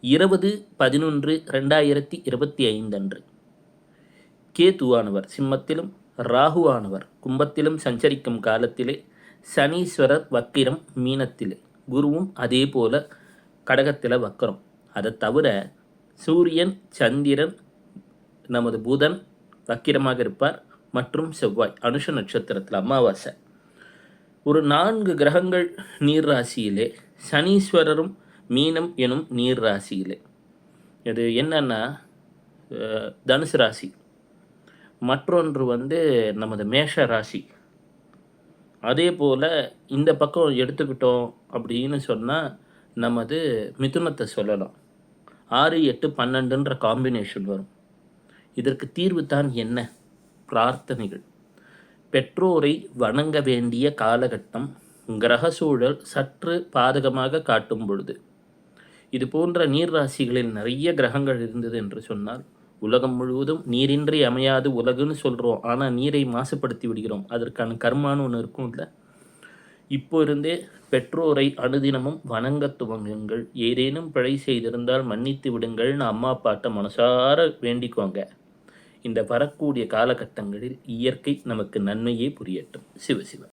20/11/2025 அன்று கேதுவானவர் சிம்மத்திலும் ராகுவானவர் கும்பத்திலும் சஞ்சரிக்கும் காலத்திலே சனீஸ்வரர் வக்கிரம் மீனத்திலே, குருவும் அதே போல கடகத்தில் வக்கரம். அதை தவிர சூரியன், சந்திரன், நமது புதன் வக்கிரமாக இருப்பார் மற்றும் செவ்வாய் அனுஷ நட்சத்திரத்தில் அமாவாசை. ஒரு 4 கிரகங்கள் நீர் ராசியிலே, சனீஸ்வரரும் மீனம் எனும் நீர் ராசியிலே. இது என்னன்னா தனுசு ராசி, மற்றொன்று நமது மேஷ ராசி. அதே போல் இந்த பக்கம் எடுத்துக்கிட்டோம் அப்படின்னு சொன்னால் நமது மிதுனத்தை சொல்லலாம். 6, 8, 12ன்ற காம்பினேஷன் வரும். இதற்கு தீர்வு தான் என்ன? பிரார்த்தனைகள். பெற்றோரை வணங்க வேண்டிய காலகட்டம் கிரக சூழல் சற்று பாதகமாக காட்டும் பொழுது. இது போன்ற நீர் ராசிகளில் நிறைய கிரகங்கள் இருந்தது என்று சொன்னால் உலகம் முழுவதும் நீரின்றி அமையாது உலகுன்னு சொல்கிறோம். ஆனால் நீரை மாசுபடுத்தி விடுகிறோம். அதற்கான கர்மான்னு ஒன்று இருக்கும் இல்லை? இப்போ இருந்தே பெற்றோரை அனுதினமும் வணங்க துவங்குங்கள். ஏதேனும் பிழை செய்திருந்தால் மன்னித்து விடுங்கள்னு அம்மா அப்பாட்ட மனசார வேண்டிக்குவாங்க. இந்த வரக்கூடிய காலகட்டங்களில் இயற்கை நமக்கு நன்மையே புரியட்டும். சிவசிவ.